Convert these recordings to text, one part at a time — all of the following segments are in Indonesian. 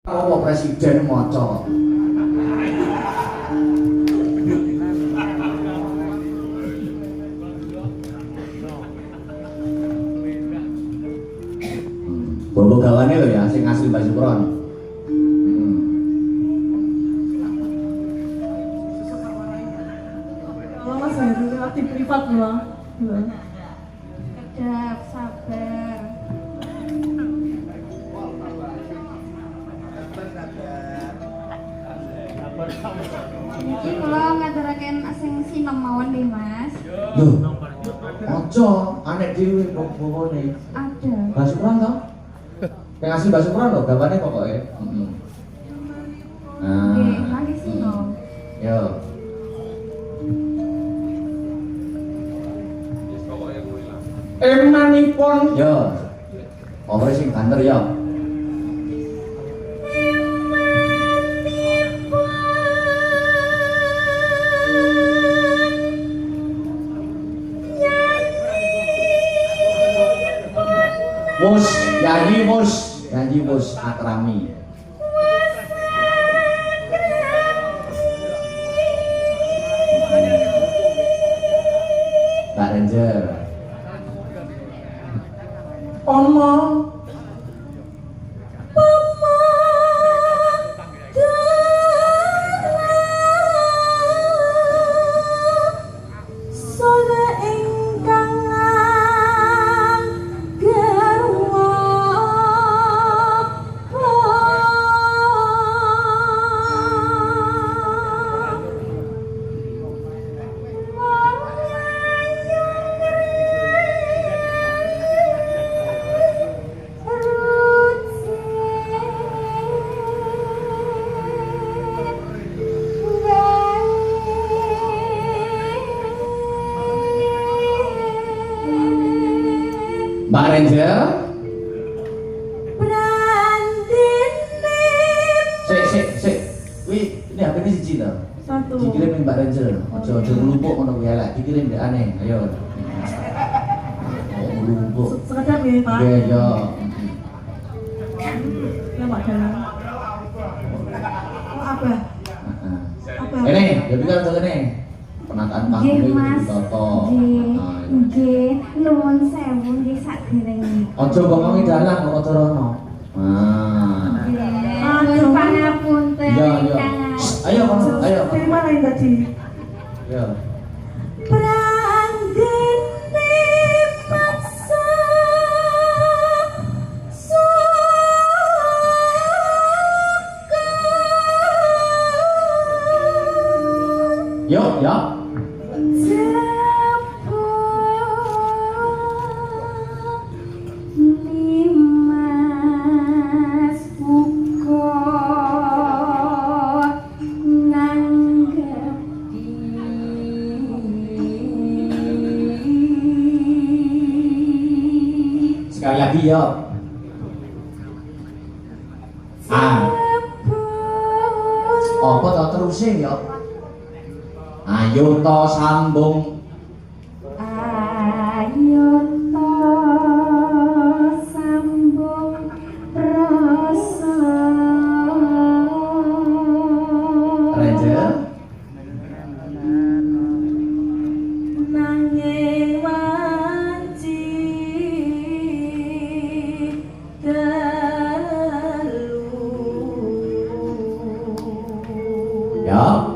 Apa presiden maca? Bobo gawane lho ya, sing asli Mbak Supron. Kalau Mas Heru lagi privat loh. Kedap, sabar. Iki kula ngaturaken sing sinem mawon nggih, Mas. Lho. Aja, anek dhewe kok bobone. Ada. Mbak Supron to? Yang asli Mbak Supron lho, gawane pokoke. Heeh. Nggih, lagi sinem. Yo. Emanipun yo. Apa sing banter yo? Nyanyi mus akrami. Pak Ranger. Oma. Mbak Ranger. Sik. Wih, ini HP ini siji to. Satu. Dikirim Mbak Ranger. Aja ngelumpuk ngono kuwi elek. Dikirim ndek aneh. Ayo. Oh, ngelumpuk. Sekedap ya, Pak. Iya, yo. Ya, Pak Dalang. Oh, apa? Apa? Ini, ya bilang tuh ini. Penataan panggung Nggih, itu Mas. ditoto. Nggih, nuwun sewu nggih sakderenge. Aja bokongi dalang kok aja rono. Nah. Aduh, pangapunten. Iya. Ayo, ayo. Dari mana yang tadi? Yo. Yo, ya. Sekali lagi yo. Apa to teruse yo? Ayo to sambung. Ayo to sambung rasa. Ranger. Nanging wanci telu. Ya.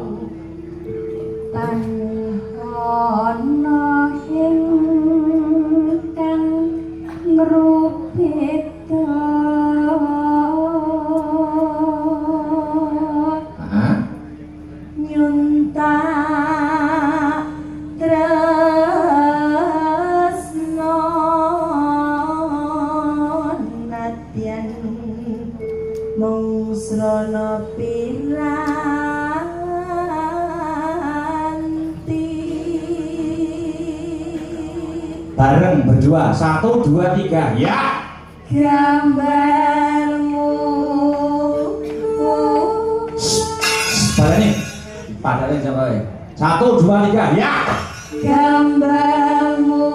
Srana piranti Bareng berdua 1, 2, 3 ya. gambarmu Bareng nih. Padahal jangan 1, 2, 3 ya. gambarmu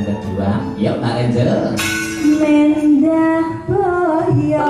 kedua. Yuk Mbak Angel. Mendah boyo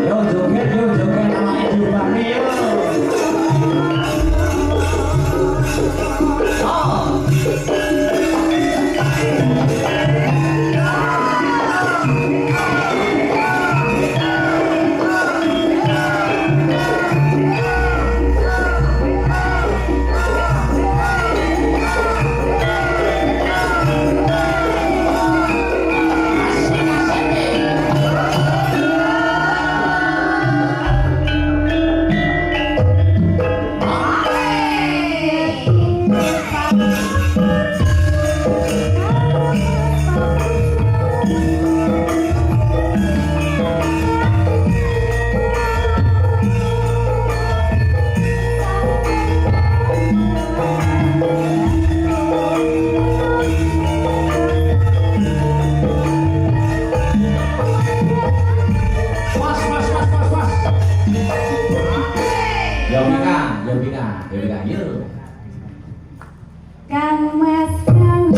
Yo joget sama Edu Bani yo. Oh. Yobina, yuk. Kang Mas Kang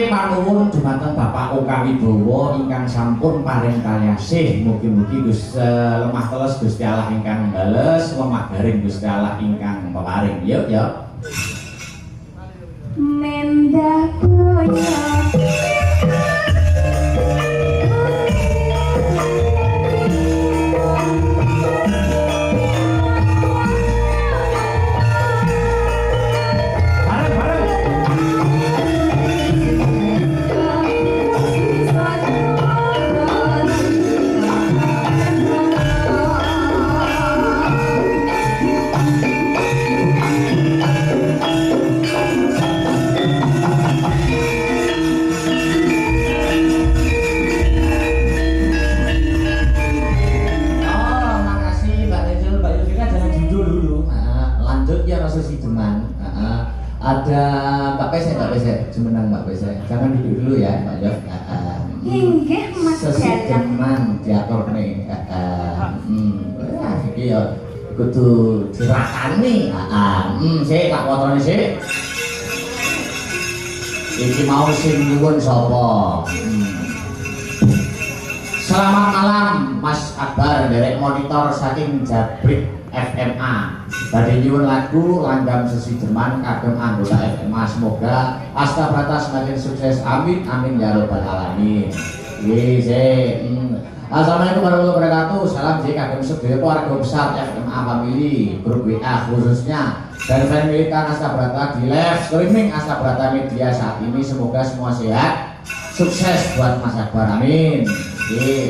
panuwun dumateng Bapak Oka Wibowo ingkang sampun paring kalyasih, mugi-mugi Gusti lemah teles Gusti Allah ingkang bales, lemah garing Gusti Allah ingkang peparing. Yuk, yuk. Mendah boyo Ada Mbak Pese, Jemenang Mbak Pese. Jangan duduk dulu ya Mbak Yof. Inggih Mas Sesi Jalan. Jeman diatur nih. Iki ya kudu dirakani. Sik tak potone sik. Iki mau sing nyuwun sapa? Selamat malam Mas Akbar, derek monitor saking Jabrik FMA. Badhe nyuwun lagu langgam sesi Jerman kagem anggota FMA, semoga Astabrata semakin sukses, amin amin ya robbal alamin. Assalamualaikum warahmatullahi wabarakatuh. Salam J kagem sedaya keluarga besar FMA Family, grup WA khususnya dan fan militan Astabrata di live streaming Astabrata Media saat ini, semoga semua sehat, sukses buat Mas Akbar, amin.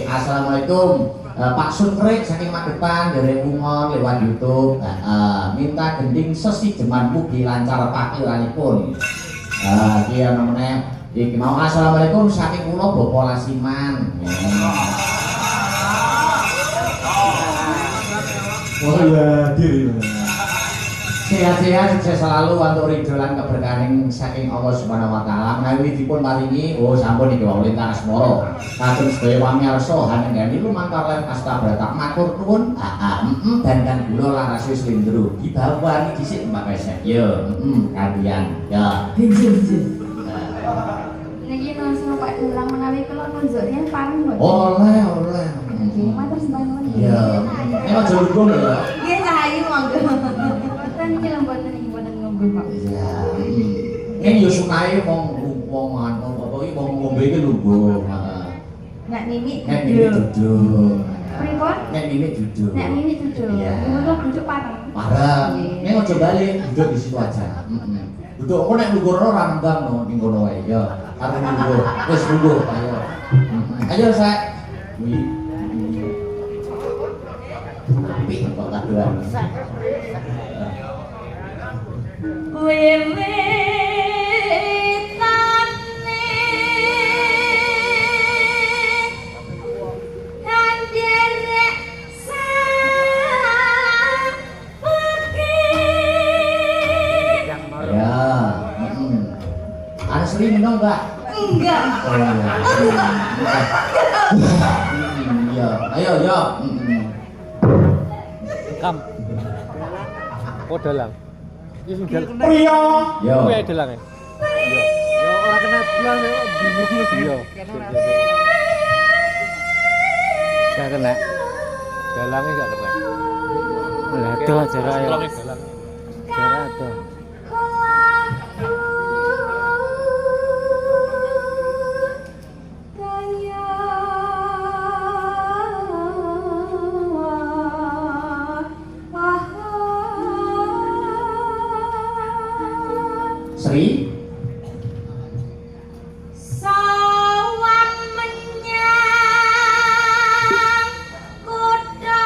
Assalamualaikum. Pak Sunrek saking Magetan dari Ungon lewat YouTube, minta gending sesi Jeman mugi lancar pakiranipun. Dia namanya iki mau assalamualaikum saking kula Bapak Lasiman. Oh ya, diri. Sehat-sehat sukses selalu untuk ridho lan keberkahan saking Allah Subhanahu wa taala. Menawi dipun paringi sampun iki wau lintang asmara. Kagem sedaya pamirsa hanenggani lumantar live Astabrata matur nuwun. Dan kan kula laras wis lindro. Dibawani dhisik Mbak Pesek. Yo, kalian. Ya. Hinjil. Niki nang Pak Dulang menawi kula nunjuk yen paring mboten. Oleh. Nggih, matur sembah nuwun. Iya. Nek aja lugu lho. Nggih Cahayu monggo. Mboten iki lho mboten iki mboten ngombe Pak. Iya. Nek yo sunae wong anu apa iki wong ngombe iki lugu. Nek Mimi Nek ini duduk. Pripun? Nek ini duduk. Nek mini duduk. Iya. Kula duduk pareng. Parang. Nek aja balik, duduk di situ aja. Duduk kok nek lugu ora renggang no ning kono wae ya. Arep lugu. Wis lugu ayo. Ayo Sek. Wih. Tapi kok kadoan. Ada sering minum enggak? Enggak. Oh iya. Iya, ayo. Kam. Kok dalang? Iki sing dalang. Priyo. Yo. Kuwi dalang. Yo. Yo ora kena bulan yo bingung yo. Gak kena. Dalangnya gak kena. Lah itu jarak ya. Jarak itu. Sri. Sowan menyang kutha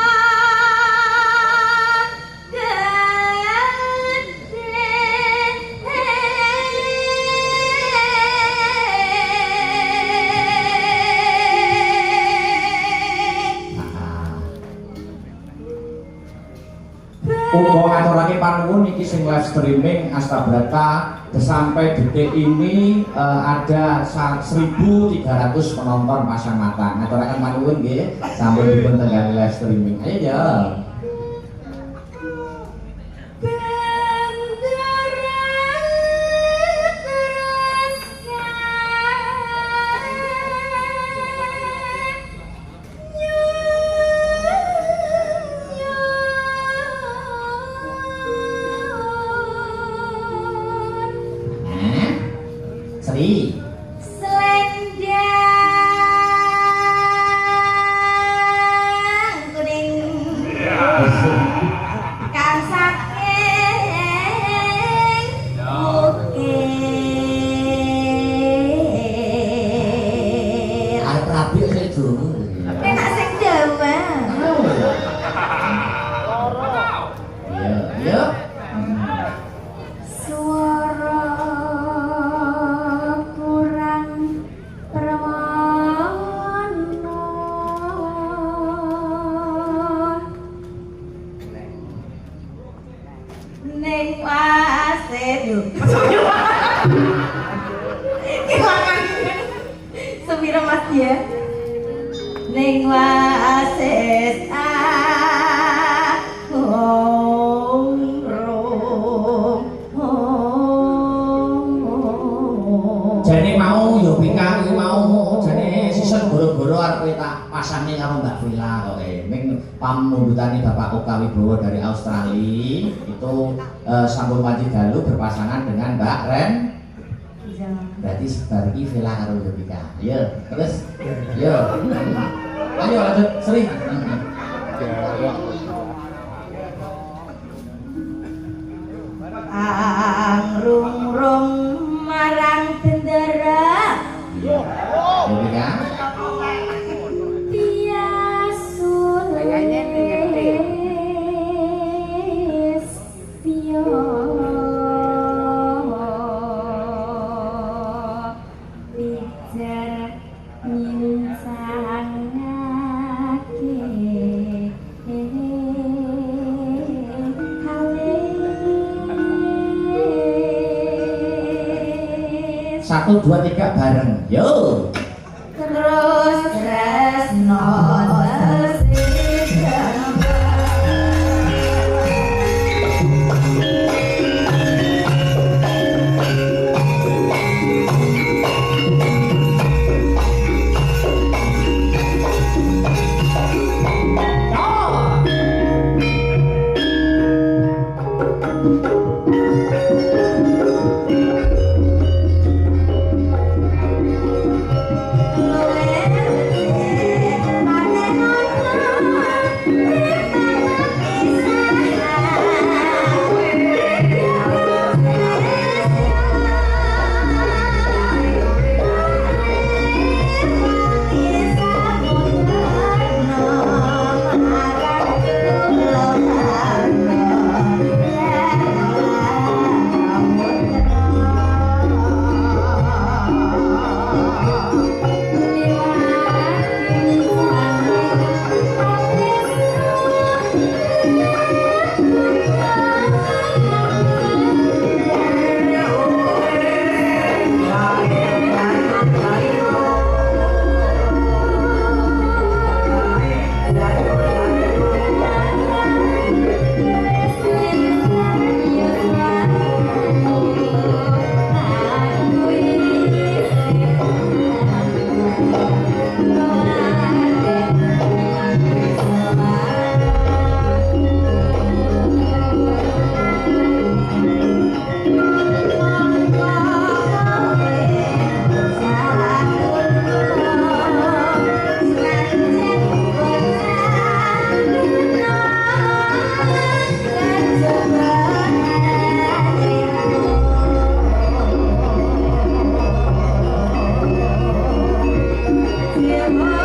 Uga ngaturake panuwun iki sing live streaming Astabrata sampai detik ini ada 1.300 penonton pasang mata. Ngaturaken panuwun nggih sampun dipun tenggani live streaming. Ayo ya. Sri. Selendang kuning kang saking bukit Arep rabi sik durung. enak sing Jawa. Iya, iya. Suara kurang permana Neng wasit yuk. Gimana? Sepira Mas ya? Neng wasit Jane mau yo pikah iki mau jane sisen goro-goro arep kowe tak pasange karo Mbak Villa kok ning pamundutane Bapak Oka Wibowo dari Australia itu sampun wajib dalu berpasangan dengan Mbak Ren. Berarti sebar iki Villa karo Yovika. Ayo, terus. Yo. Ayo lanjut Sri. Angrung-rung marang bendera Yovika. 1, 2, 3 bareng. Yo. Terus tresno Yeah.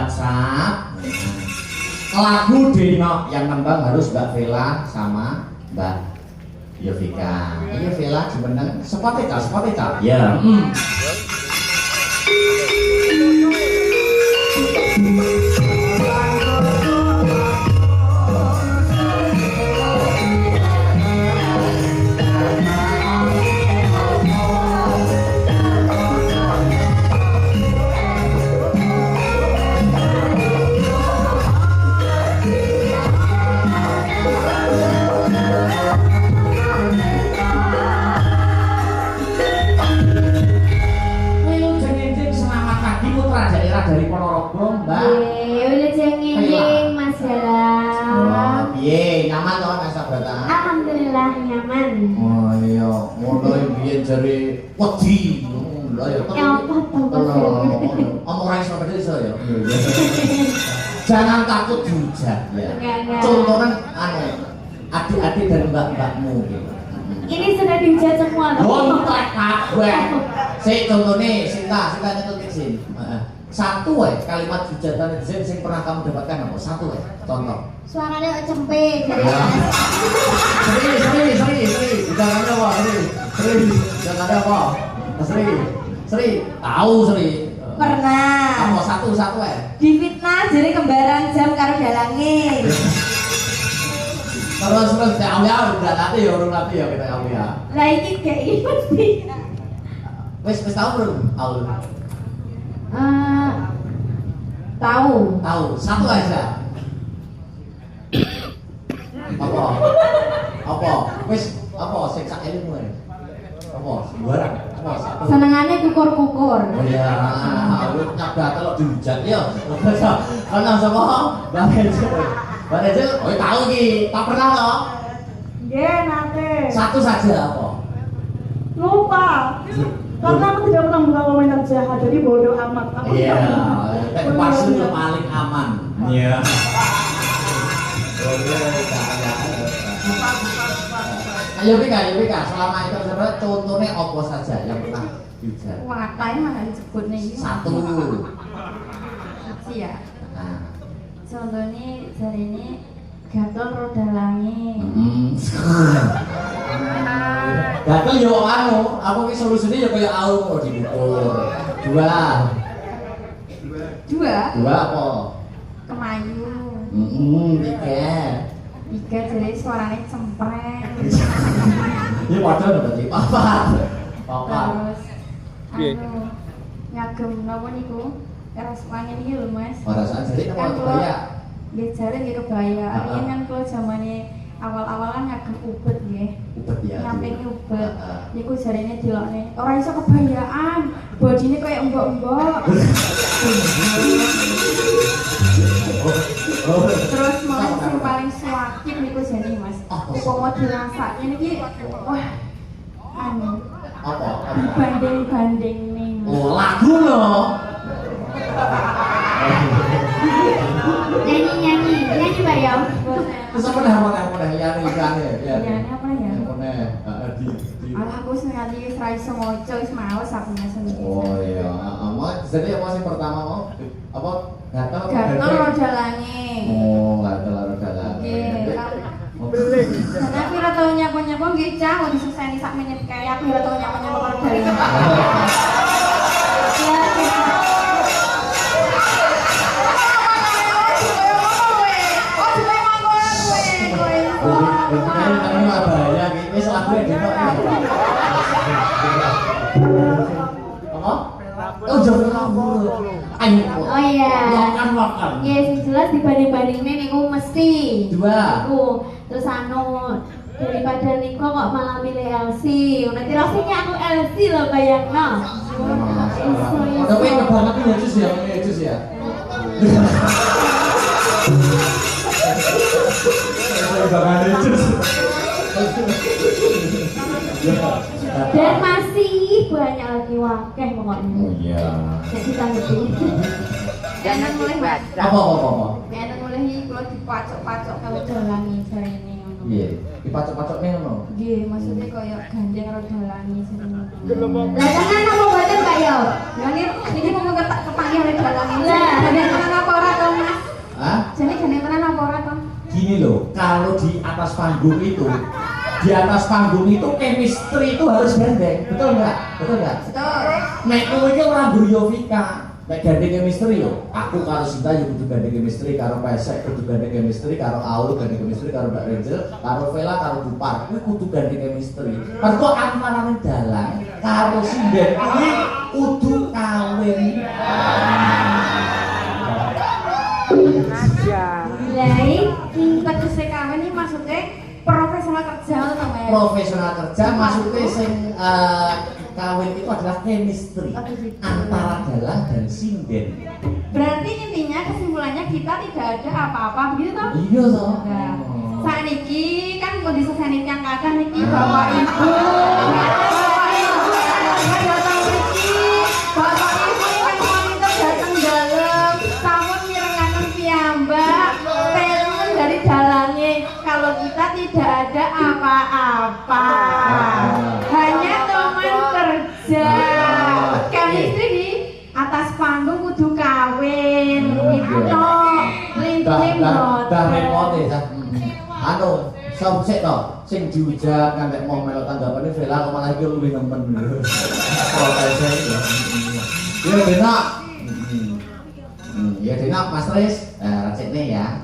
WhatsApp. Lagu Dino yang nembang harus Mbak Vela sama Mbak Yovika. Iya Vela sebenarnya Spotify. Ya. Dari Ponorogo, Mbak. Udah cengeng Mas Galang. Piye, nyaman to Mas Sabrata? Alhamdulillah nyaman. Oh iya, mulai biyen jare wedi. Lha ya Ya apa tuh Mas? Omong ra iso padha iso ya. Jangan takut dihujat ya. Enggak. Contohnya adik-adik dan mbak-mbakmu gitu. Ini sudah dihujat semua loh. Wontek kabeh. Sik contone Sinta nyetutin sin. Satu kalimat hujatan netizen yang pernah kamu dapatkan apa? Satu contoh. Suaranya cempe jadi. Ya. Seri. Jangan ada apa? Seri. Jangan ada apa? Seri. Tahu Seri. Pernah. Apa satu Difitnah jadi kembaran jam karo dalange. Terus ya udah nanti ya kita ya. Lah iki kayak ini mesti. Wis tahu belum? Tahu. Satu aja. Apa? Wis apa sing sak eling kowe? Apa? Sembarang. Apa satu? Senengane kukur-kukur. Oh iya, lu nyabda kalau dihujat ya. Ana sapa? Mbak Rachel, tahu ki, tak pernah toh? Nggih, nate. Satu saja apa? Lupa. Karena aku tidak pernah buka komentar jahat, jadi bodoh amat. Iya, tapi pasti itu paling aman. Iya. Ayo Bika, selama itu sebenarnya contohnya apa saja yang pernah dihujat? Wakai mana disebut nih? Satu. Iya. Nah. Contohnya hari ini gatel roda langit. Gatel yo apa ki solusine yo kaya au kok dikukur. Dua apa? Kemayu. Tiga jadi suaranya cempreng. Ini padahal berarti apa? Terus ngagem napa niku? Keras wangi iki lho Mas. Pada saat jadi apa kebaya? Nggih jare nggih kebaya. Artinya kan kalau zamane awal-awal kan ngagem ubet nggih. Ubet ya. Nyampingi ubet. Niku jarene dilokne ora iso kebayaan. Bodine koyo embok-embok. Terus mulai sing paling suwakip niku jane Mas. Upama dirasake niki wah Apa? Banding-banding ning. Oh, lagu loh. Nyanyi Mbak ya. Terus apa dah yani ikane ya. Ya apa ya? Di Alah aku wis nganti wis ra iso maca wis males aku masuk. Oh iya, jadi apa sih pertama mau? Apa gatel roda langit. Oh, gatel roda langit. Nggih, karena aku ora tau nyapa-nyapa nggih cah kok disuseni sak menit kae aku ora tau nyapa-nyapa roda langit. Oh iya. Makan. Ya sing jelas dibanding-bandingnya niku mesti. Dua. Terus daripada Niko kok malah milih Elsie. Nanti rasanya aku Elsie loh bayangno. Tapi banget ini jus ya. Dan masih banyak lagi wakeh pokoknya. Oh iya. Nek ditanggepi. Jangan mulai Mas. Apa? Jangan mulai kalau dipacok-pacok kalau dalangi jarene ngono. Iya, dipacok-pacokne ngono. Nggih, maksudnya koyo gandeng karo dalangi seneng. Lah tenan apa boten Mbak yo? Lah ini mau kepak oleh dalangi. Lah, ada apa ora Jadi gini tenan apa ora to? Gini loh, kalau di atas panggung itu chemistry itu harus gandeng, betul nggak? Betul nggak? Betul. Nek kowe iki ora ngguyu Vika, nek gandeng chemistry yo, aku karo Sinta yo kudu gandeng chemistry, karo Pesek kudu gandeng chemistry, karo Aul gandeng chemistry, karo Mbak Renjel, karo Vela, karo Bupar, kuwi kudu gandeng chemistry. Mergo antarané dalang karo sinden kuwi kudu kawin. Aja. Lah iki tegese kawin iki maksudnya profesional kerja to, Mas. Profesional kerja maksudnya sing kawin itu adalah chemistry antara dalang dan sinden. Berarti intinya kesimpulannya kita tidak ada apa-apa begitu toh? Iya toh. Nah, saat ini kan kondisi sanit yang kadang niki bapak ibu bapak ibu datang niki bapak ibu kan monitor datang dalam sampun mirengaken piyambak telepon dari dalangnya kalau kita tidak ada apa-apa hanya teman kerja chemistry di atas panggung kudu kawin itu toh linting dah remote ya. Anu, sok sik to, sing diujak kan nek mau melok tanggapane Vela kok malah iki luwih nemen. Protese itu. Ya benak. Ya benak Mas Tris. Racikne ya.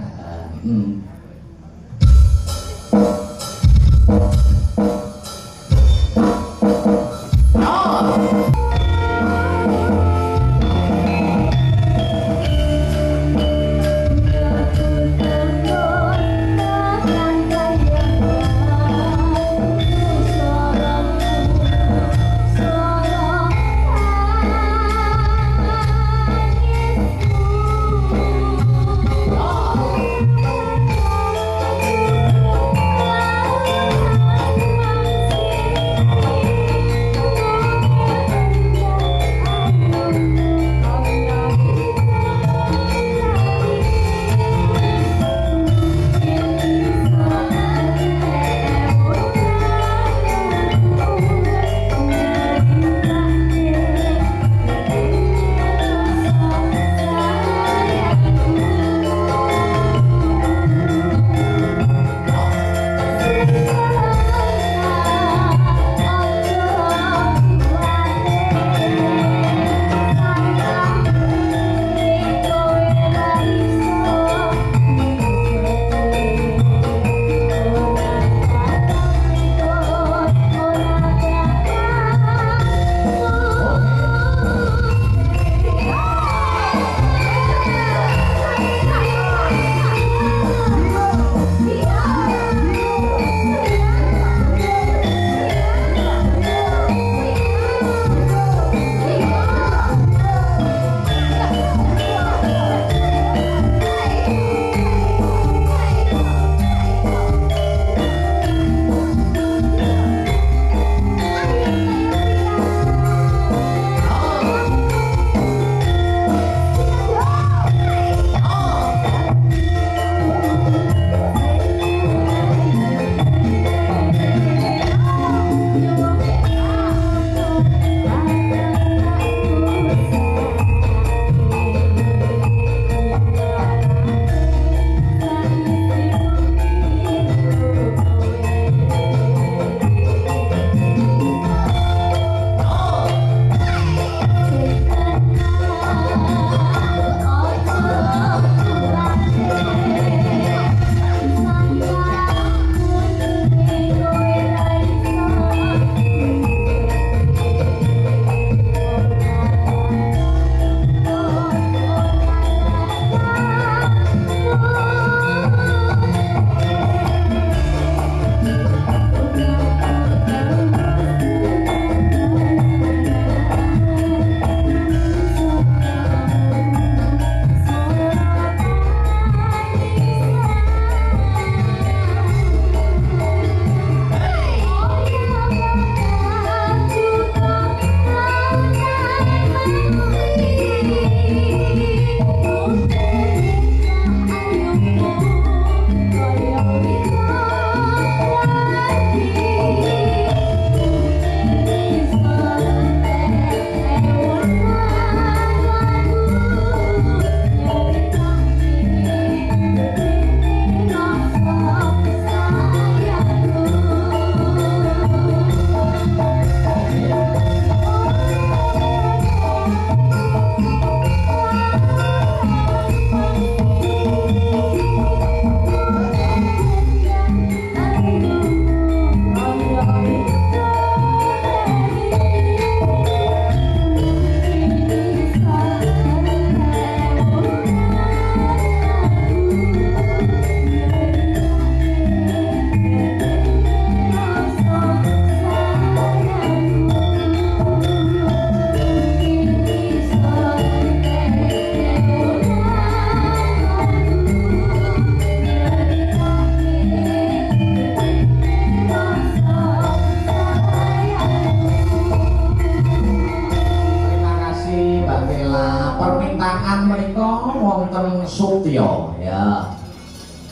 wonten Sutya ya.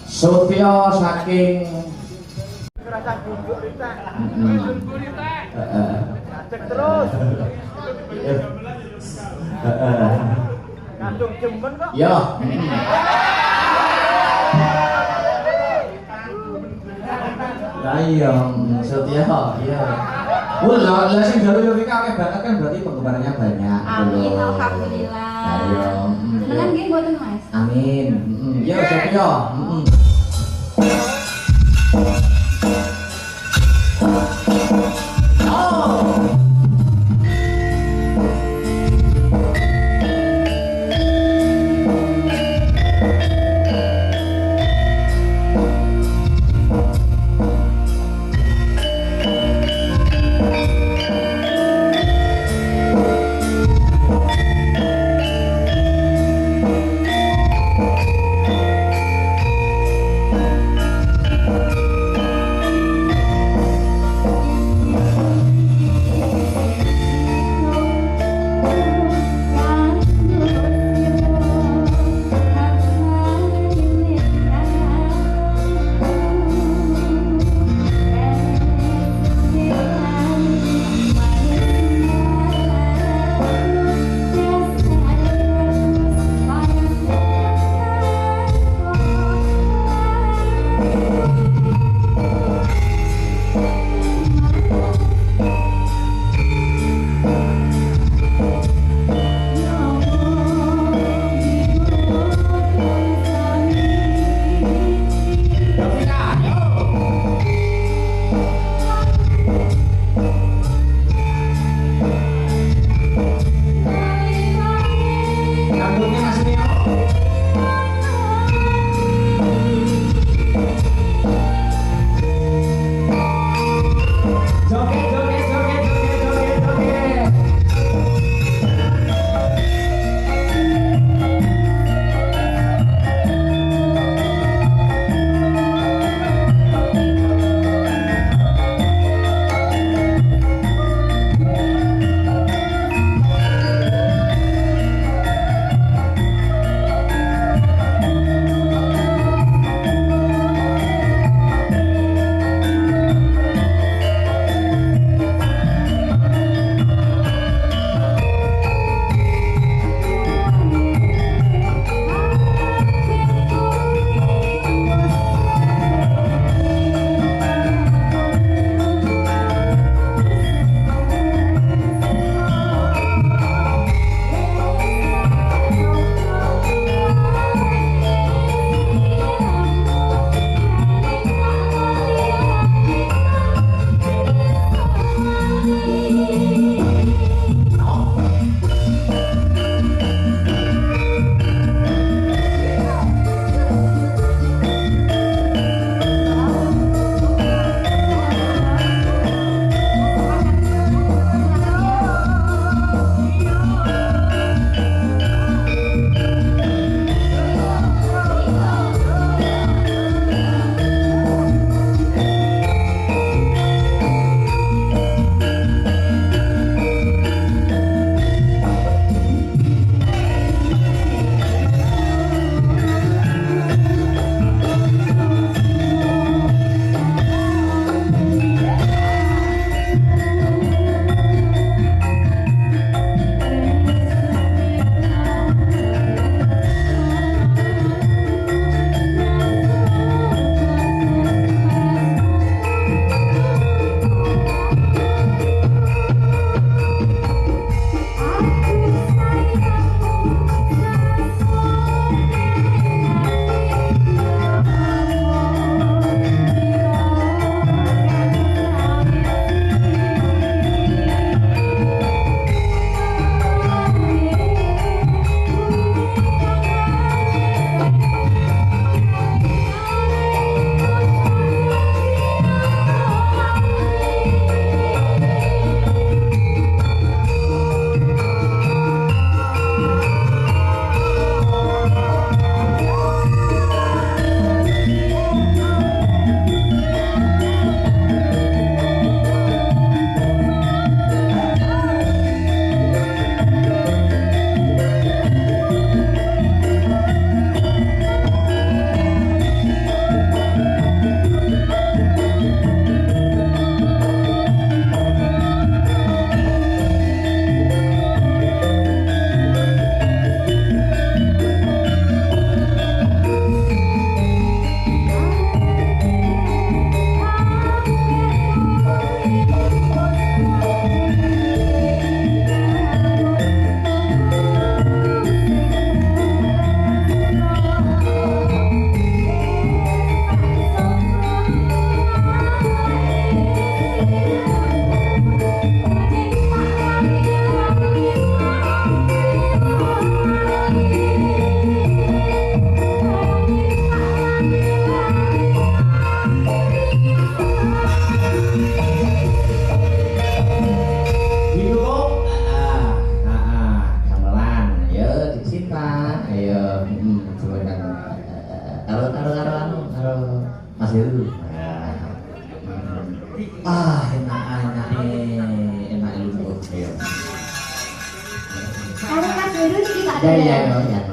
Sutya saking terus. Kadung jemen kok. ya. Lah iya, Sutya iya. Lah sing jalu yo iki akeh banget kan berarti penggemarnya banyak. Amin, Ayo. alhamdulillah. Senengan nggih mboten Mas? Amin. Ya Sutya. lurus kita Ya ya ya.